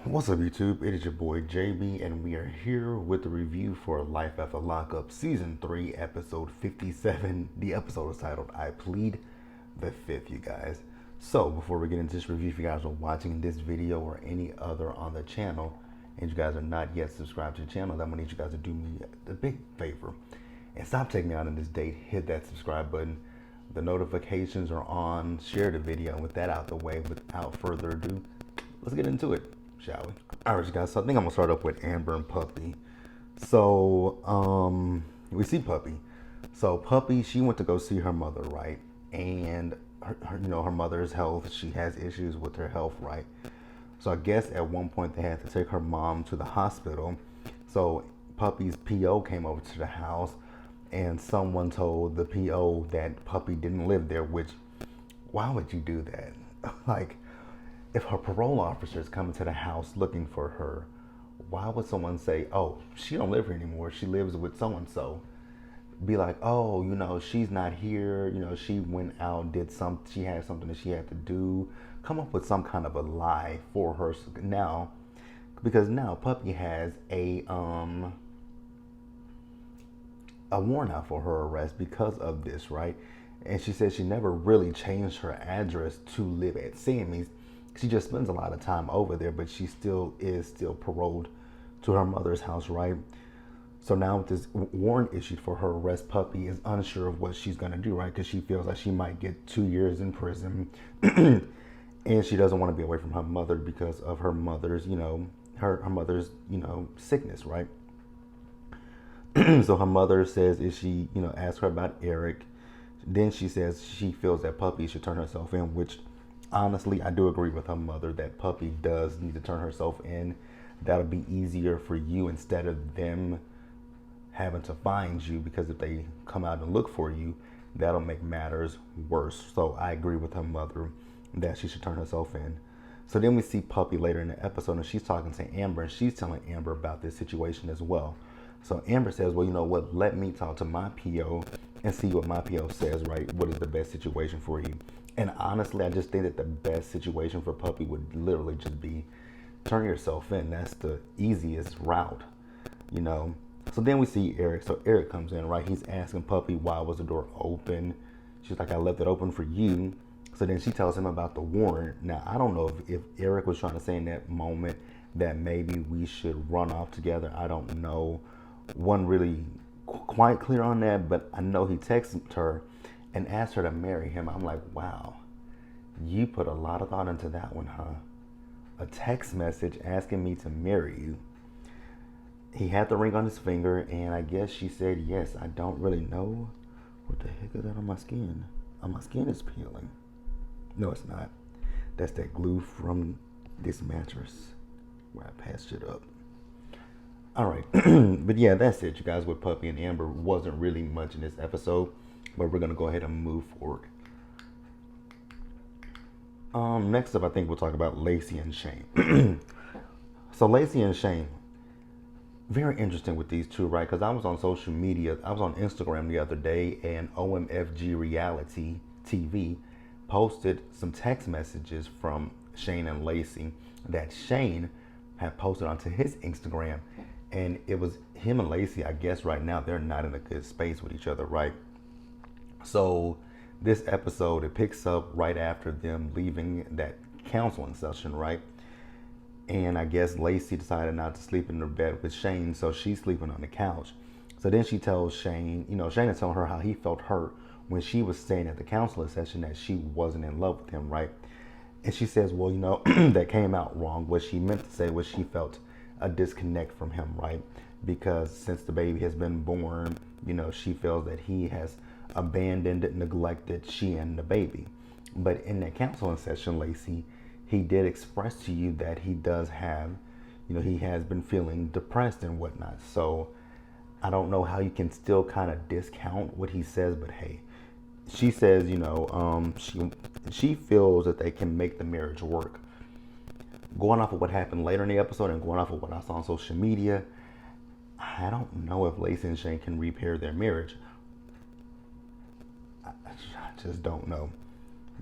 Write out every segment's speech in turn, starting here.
What's up, YouTube? It is your boy JB, and we are here with the review for Life After Lockup Season 3, Episode 57. The episode is titled, I Plead the Fifth, you guys. So, before we get into this review, if you guys are watching this video or any other on the channel, and you guys are not yet subscribed to the channel, then I'm going to need you guys to do me a big favor. And stop taking me out on this date. Hit that subscribe button. The notifications are on. Share the video. And with that out the way, without further ado, let's get into it, shall we? All right, you guys. So I think I'm gonna start off with Amber and Puppy. So we see Puppy. So Puppy, she went to go see her mother, right? And her mother's health. She has issues with her health, right? So I guess at one point they had to take her mom to the hospital. So Puppy's PO came over to the house, and someone told the PO that Puppy didn't live there. Which, why would you do that? Like, if her parole officer is coming to the house looking for her, why would someone say, oh, she don't live here anymore, she lives with so-and-so? Be like, oh, she's not here, she went out, she had something that she had to do. Come up with some kind of a lie for her now, because now Puppy has a warrant out for her arrest because of this, right? And she says she never really changed her address to live at Sammy's. She just spends a lot of time over there, but she still is paroled to her mother's house, right? So now with this warrant issued for her arrest, Puppy is unsure of what she's gonna do, right? Because she feels like she might get 2 years in prison, and she doesn't want to be away from her mother because of her mother's, her mother's, sickness, right? So her mother says, if she, asks her about Eric, then she says she feels that Puppy should turn herself in, which honestly, I do agree with her mother that Puppy does need to turn herself in. That'll be easier for you instead of them having to find you, because if they come out and look for you, that'll make matters worse. So I agree with her mother that she should turn herself in. So then we see Puppy later in the episode, and she's talking to Amber, and she's telling Amber about this situation as well. So Amber says, well, you know what, let me talk to my PO and see what my PO says, right? What is the best situation for you? And honestly, I just think that the best situation for Puppy would literally just be turn yourself in. That's the easiest route, So then we see Eric. So Eric comes in, right? He's asking Puppy, why was the door open? She's like, I left it open for you. So then she tells him about the warrant. Now, I don't know if Eric was trying to say in that moment that maybe we should run off together. I don't know. Wasn't really quite clear on that, but I know he texted her and asked her to marry him. I'm like, wow, you put a lot of thought into that one, huh? A text message asking me to marry you. He had the ring on his finger, and I guess she said yes. I don't really know. What the heck is that on my skin? Oh, my skin is peeling. No, it's not. That's that glue from this mattress where I passed it up. All right. But yeah, that's it, you guys, with Puppy and Amber. Wasn't really much in this episode, but we're going to go ahead and move forward. Next up, I think we'll talk about Lacey and Shane. So Lacey and Shane, very interesting with these two, right? Because I was on social media. I was on Instagram the other day, and OMFG Reality TV posted some text messages from Shane and Lacey that Shane had posted onto his Instagram. And it was him and Lacey, I guess right now, they're not in a good space with each other, right? So this episode, it picks up right after them leaving that counseling session, right? And I guess Lacey decided not to sleep in her bed with Shane, so she's sleeping on the couch. So then she tells Shane, Shane is telling her how he felt hurt when she was saying at the counseling session that she wasn't in love with him, right? And she says, well, that came out wrong. What she meant to say was she felt a disconnect from him, right? Because since the baby has been born, she feels that he has abandoned, neglected she and the baby. But in that counseling session, Lacey, he did express to you that he does have, he has been feeling depressed and whatnot. So I don't know how you can still kind of discount what he says, but hey, she says, she feels that they can make the marriage work. Going off of what happened later in the episode and going off of what I saw on social media, I don't know if Lacey and Shane can repair their marriage. I just don't know.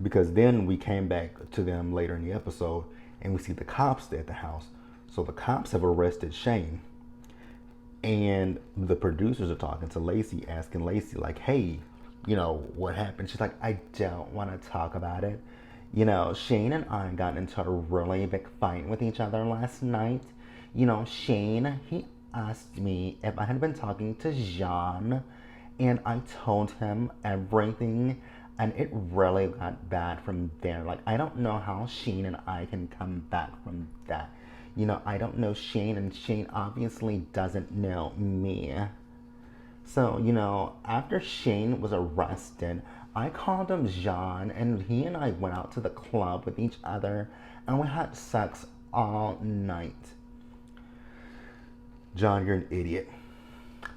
Because then we came back to them later in the episode and we see the cops at the house. So the cops have arrested Shane. And the producers are talking to Lacey, asking Lacey, like, hey, what happened? She's like, I don't want to talk about it. Shane and I got into a really big fight with each other last night. Shane, he asked me if I had been talking to Jean, and I told him everything, and it really got bad from there. Like, I don't know how Shane and I can come back from that. I don't know Shane, and Shane obviously doesn't know me. So, after Shane was arrested, I called him Jean, and he and I went out to the club with each other, and we had sex all night. John, you're an idiot.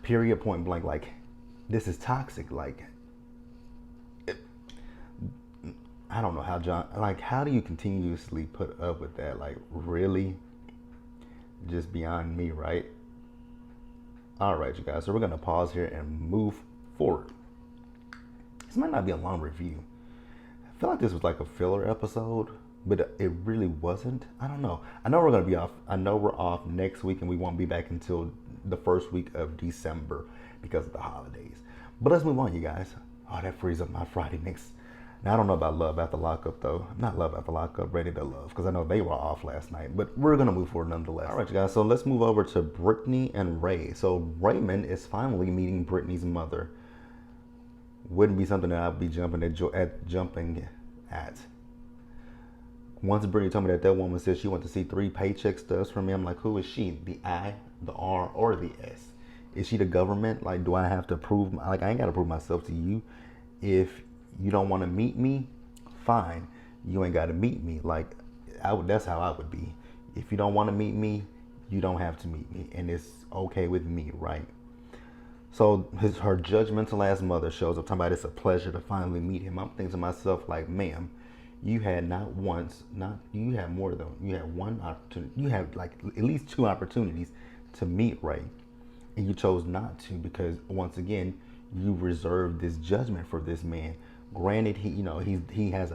Period, point blank. Like, this is toxic. Like, I don't know how John, like, how do you continuously put up with that? Like, really? Just beyond me, right? All right, you guys, so we're gonna pause here and move forward. This might not be a long review. I feel like this was like a filler episode, but it really wasn't. I don't know. I know we're gonna be off. I know we're off next week, and we won't be back until the first week of December because of the holidays. But let's move on, you guys. Oh, that frees up my Friday mix. Now, I don't know about Love After Lockup, though. Not Love After Lockup, Ready to Love, because I know they were off last night. But we're going to move forward nonetheless. All right, you guys, so let's move over to Brittany and Ray. So Raymond is finally meeting Brittany's mother. Wouldn't be something that I'd be jumping at. Once Brittany told me that woman said she wanted to see 3 paycheck stubs from me, I'm like, who is she? The I, the R, or the S? Is she the government? Like, do I have to prove? Like, I ain't got to prove myself to you. If you don't want to meet me, fine. You ain't got to meet me. Like, that's how I would be. If you don't want to meet me, you don't have to meet me. And it's okay with me, right? So her judgmental ass mother shows up talking about it's a pleasure to finally meet him. I'm thinking to myself, like, ma'am, you had you had one opportunity. You had like at least 2 opportunities to meet Ray. And you chose not to because, once again, you reserved this judgment for this man. Granted, he has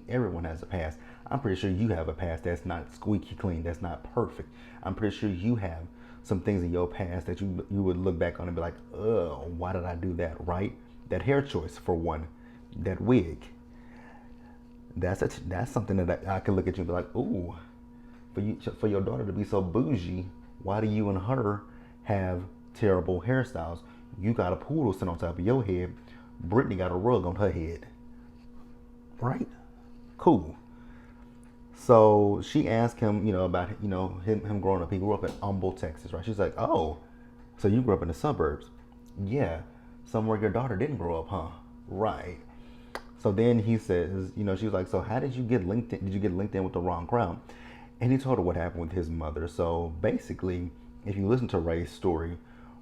everyone has a past. I'm pretty sure you have a past that's not squeaky clean, that's not perfect. I'm pretty sure you have some things in your past that you would look back on and be like, oh, why did I do that, right? That hair choice, for one, that wig. That's something that I can look at you and be like, ooh, for your daughter to be so bougie, why do you and her have terrible hairstyles? You got a poodle sitting on top of your head. Brittany got a rug on her head. Right? Cool. So she asked him, about, him growing up. He grew up in Humble, Texas, right? She's like, oh, so you grew up in the suburbs. Yeah. Somewhere your daughter didn't grow up, huh? Right. So then he says, she was like, so how did you get linked in? Did you get linked in with the wrong crowd? And he told her what happened with his mother. So basically, if you listen to Ray's story,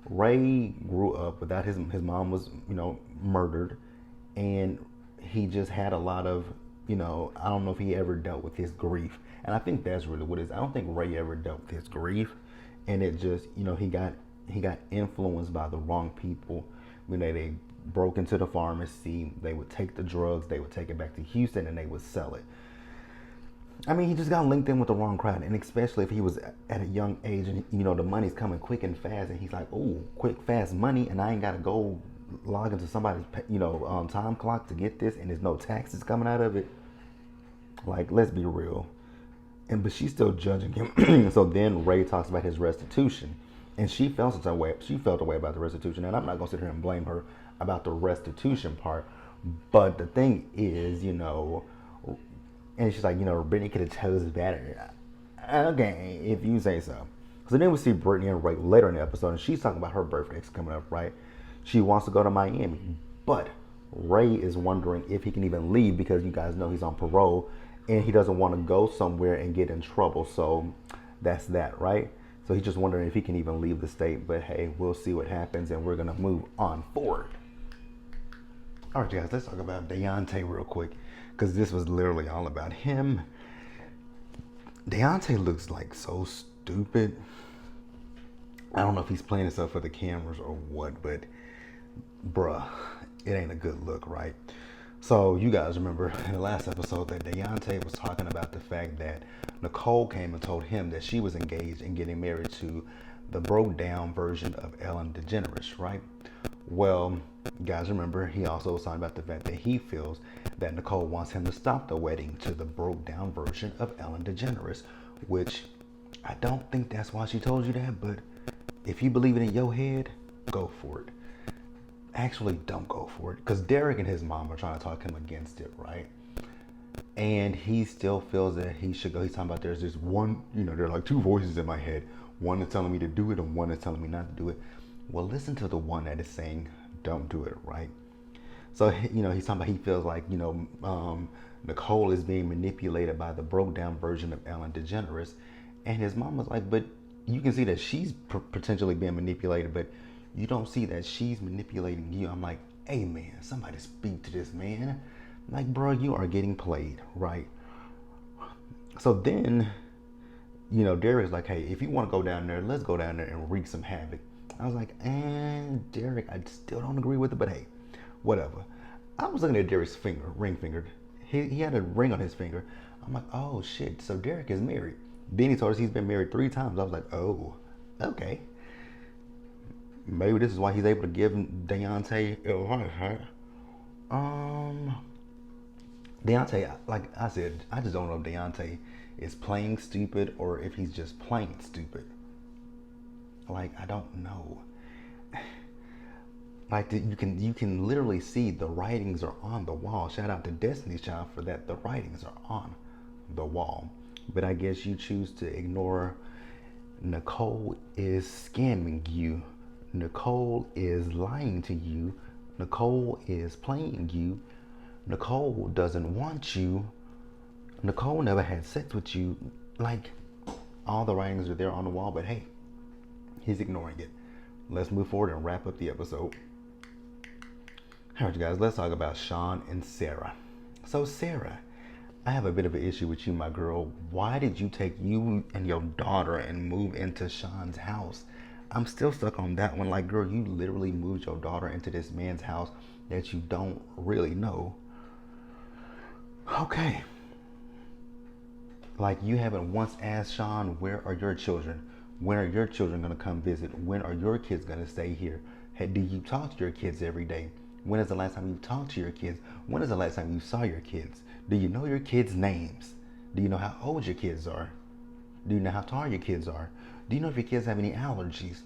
Ray grew up without his mom was, murdered, and he just had a lot of, I don't know if he ever dealt with his grief. And I think that's really what it is. I don't think Ray ever dealt with his grief, and it just, he got influenced by the wrong people. When they broke into the pharmacy, they would take the drugs, they would take it back to Houston, and they would sell it. I mean, he just got linked in with the wrong crowd, and especially if he was at a young age, and the money's coming quick and fast, and he's like, "Oh, quick, fast money," and I ain't gotta go log into somebody's, time clock to get this, and there's no taxes coming out of it. Like, let's be real. But she's still judging him. So then Ray talks about his restitution, and she felt a way. She felt a way about the restitution, and I'm not gonna sit here and blame her about the restitution part. But the thing is, and she's like, Brittany could have chosen better. Okay, if you say so. So then we see Brittany and Ray later in the episode, and she's talking about her birthday's coming up, right? She wants to go to Miami, but Ray is wondering if he can even leave because you guys know he's on parole, and he doesn't want to go somewhere and get in trouble. So that's that, right? So he's just wondering if he can even leave the state. But hey, we'll see what happens, and we're gonna move on forward. All right, guys, let's talk about Deontay real quick, because this was literally all about him. Deontay looks like so stupid. I don't know if he's playing himself for the cameras or what, but bruh, it ain't a good look, right? So you guys remember in the last episode that Deontay was talking about the fact that Nicole came and told him that she was engaged and getting married to the broke down version of Ellen DeGeneres, right? Well, you guys remember he also was talking about the fact that he feels that Nicole wants him to stop the wedding to the broke down version of Ellen DeGeneres, which I don't think that's why she told you that, but if you believe it in your head, go for it. Actually, don't go for it, because Derek and his mom are trying to talk him against it, right? And he still feels that he should go. He's talking about there's this one, there are like two voices in my head. One is telling me to do it and one is telling me not to do it. Well, listen to the one that is saying don't do it, right? So, he's talking about he feels like, Nicole is being manipulated by the broke down version of Ellen DeGeneres. And his mom was like, but you can see that she's potentially being manipulated, but you don't see that she's manipulating you. I'm like, hey man, somebody speak to this man. Like, bro, you are getting played, right? So then, Derek's like, hey, if you want to go down there, let's go down there and wreak some havoc. I was like, Derek, I still don't agree with it, but hey, whatever. I was looking at Derek's ring finger. He had a ring on his finger. I'm like, oh shit, so Derek is married. Then he told us he's been married 3 times. I was like, oh, okay. Maybe this is why he's able to give Deontay advice, right? Deontay, like I said, I just don't know if Deontay is playing stupid or if he's just plain stupid. Like, I don't know. Like, you can literally see the writings are on the wall. Shout out to Destiny's Child for that. The writings are on the wall. But I guess you choose to ignore Nicole is scamming you. Nicole is lying to you. Nicole is playing you. Nicole doesn't want you. Nicole never had sex with you. Like, all the writings are there on the wall, but hey, he's ignoring it. Let's move forward and wrap up the episode. All right, you guys, let's talk about Sean and Sarah. So, Sarah, I have a bit of an issue with you, my girl. Why did you take you and your daughter and move into Sean's house? I'm still stuck on that one. Like, girl, you literally moved your daughter into this man's house that you don't really know. Okay. Like, you haven't once asked Sean, where are your children? When are your children going to come visit? When are your kids going to stay here? Hey, do you talk to your kids every day? When is the last time you talked to your kids? When is the last time you saw your kids? Do you know your kids' names? Do you know how old your kids are? Do you know how tall your kids are? Do you know if your kids have any allergies?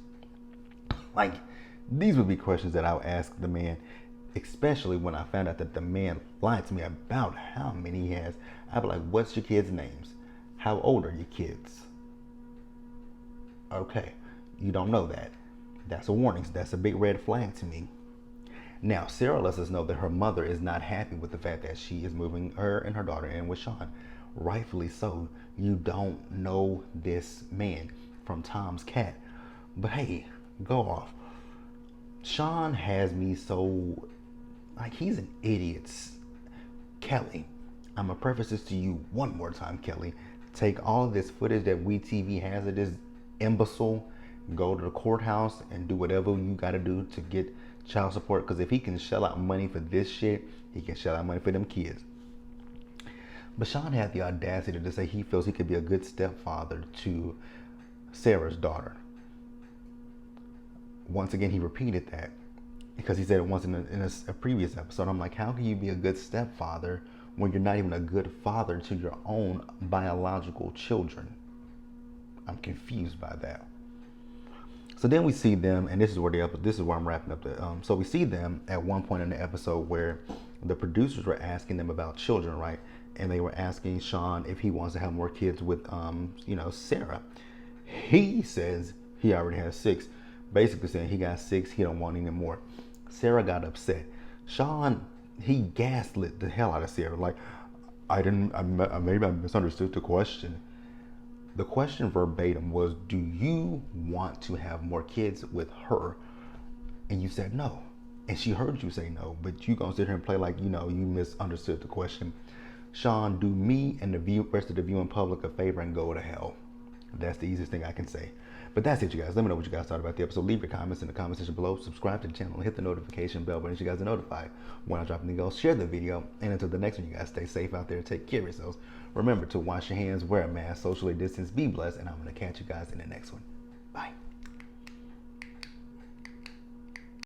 Like, these would be questions that I would ask the man, especially when I found out that the man lied to me about how many he has. I'd be like, what's your kids' names? How old are your kids? Okay, you don't know that. That's a warning. That's a big red flag to me. Now, Sarah lets us know that her mother is not happy with the fact that she is moving her and her daughter in with Sean. Rightfully so. You don't know this man from Tom's Cat. But hey, go off. Sean has me so, like, he's an idiot. Kelly, I'm going to preface this to you one more time, Kelly. Take all of this footage that WeTV has of this imbecile, go to the courthouse and do whatever you got to do to get child support, because if he can shell out money for this shit, he can shell out money for them kids. But Sean had the audacity to say he feels he could be a good stepfather to Sarah's daughter. Once again, he repeated that because he said it once in a previous episode. I'm like, how can you be a good stepfather when you're not even a good father to your own biological children? I'm confused by that. So then we see them, and this is where I'm wrapping up so we see them at one point in the episode where the producers were asking them about children, right? And they were asking Sean if he wants to have more kids with, Sarah. He says he already has 6, basically saying he got 6, he don't want any more. Sarah got upset. Sean, he gaslit the hell out of Sarah. Like, maybe I misunderstood the question. The question verbatim was, do you want to have more kids with her? And you said no. And she heard you say no, but you gonna sit here and play like, you misunderstood the question. Sean, do me and the rest of the viewing public a favor and go to hell. That's the easiest thing I can say. But that's it, you guys. Let me know what you guys thought about the episode. Leave your comments in the comment section below. Subscribe to the channel and hit the notification bell button so you guys are notified when I drop anything else. Share the video. And until the next one, you guys stay safe out there. Take care of yourselves. Remember to wash your hands, wear a mask, socially distance, be blessed, and I'm going to catch you guys in the next one. Bye.